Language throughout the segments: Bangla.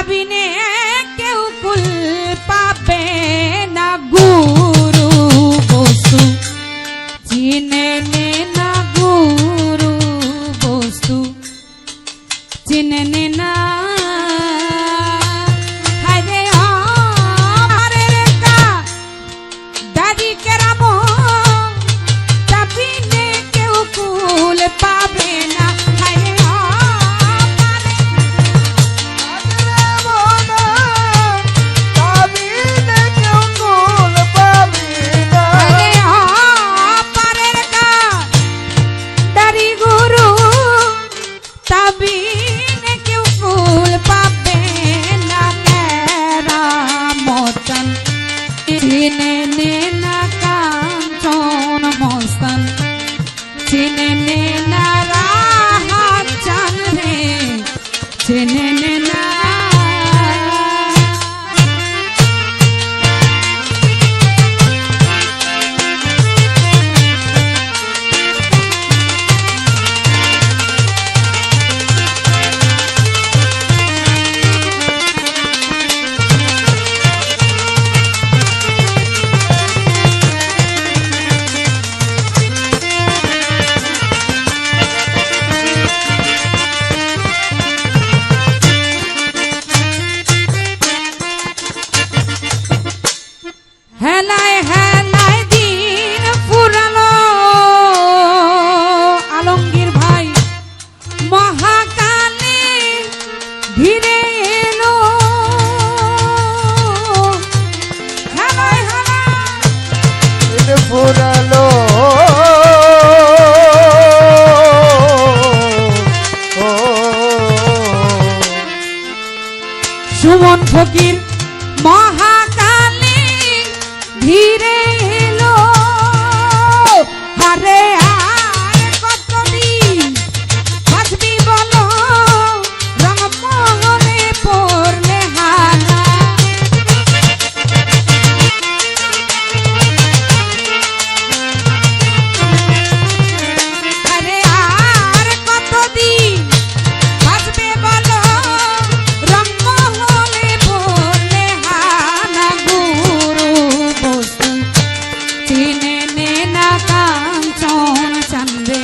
চাবিনে কেউ কুল পাবে না গুরু বস্তু চিনে নে না গুরু বস্তু চিনে নে না চিনে নে না কাঞ্চন মস্তান চিনে নে না রাহা চান রে চিনে নে না হেলায় হেলায় দিন ফুরালো আলমগীর ভাই মহাকালে ঘিরে এলো হেলায় হেলায় ফুরালো সুমন ফকির মহাকালে ধীরে এলো আরে আর কতদিন বাঁচবি বলো রংমহলে পড়লে হানা আরে আর কতদিন বাঁচবে বলো রংমহলে পড়লে হানা গুরু বস্তু চিনে নে না কাঞ্চন চান্দে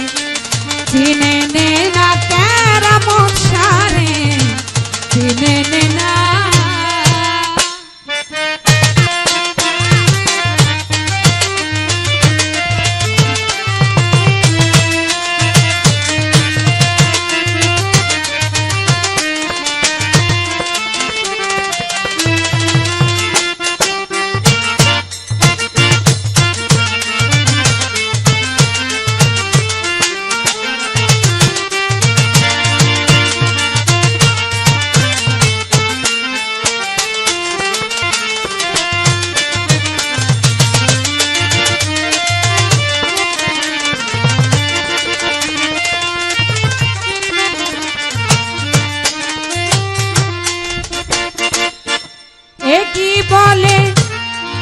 চিনে নে না কেরামত সারে চিনে নে না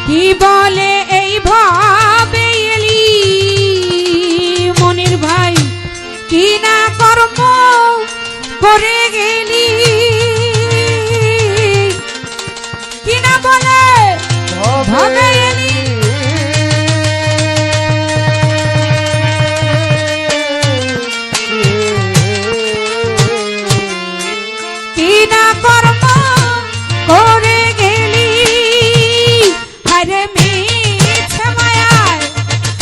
কি বলে এই ভাবে এলি মনির ভাই কি না কর্ম করে গেলি কি না বলে ভাবে এলি কি না কর্ম করে গেলি আরে মিছে মায়ায়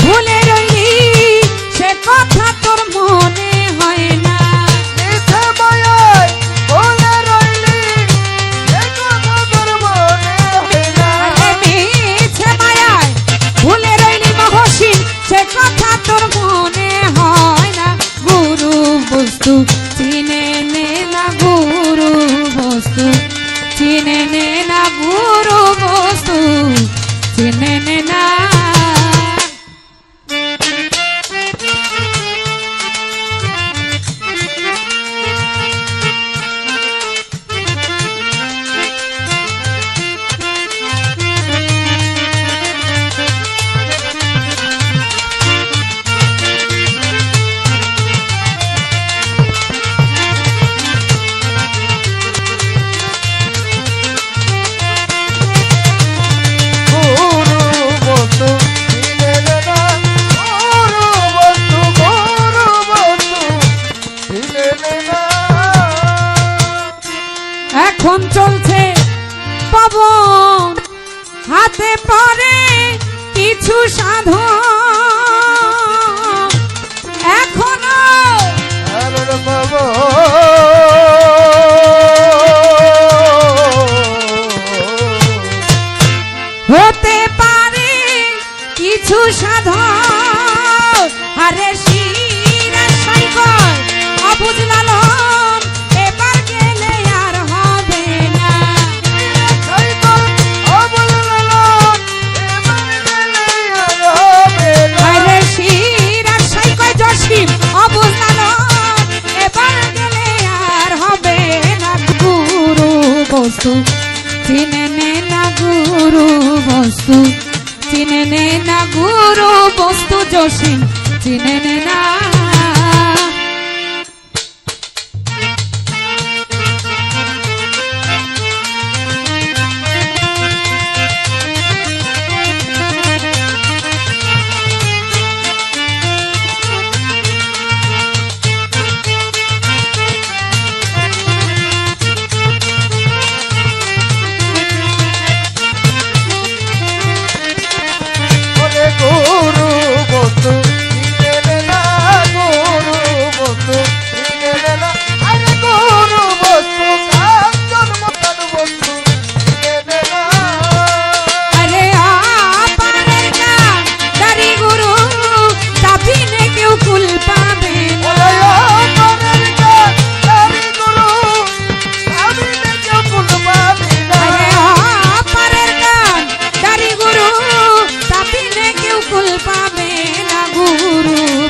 ভুলে রইলি সে কথা তোর মনে হয় না মিছে মায়ায় এখন চলছে পবন হাতে পড়ে কিছু সাধন এখনো হতে পারে কিছু সাধন আরে শিরা সাইকল অবুঝ লালন এবার গেলে আর হবে না আরে শিরা সাইকল জসিম অবুঝ লালন এবার গেলে আর হবে না গুরু বস্তু চিনে নে না গুরু বস্তু চিনে নে না গুরু বস্তু জসিম চিনে নে না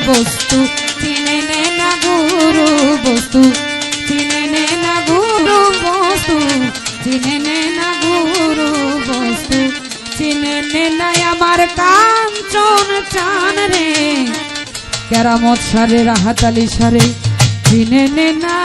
বস্তু চিনে নে না গুরু বস্তু চিনে নে না গুরু বস্তু চিনে নে না গুরু বস্তু চিনে নে না আমার কাঞ্চন চান রে কেরামত সারে রাহাতালি সারে চিনে নে না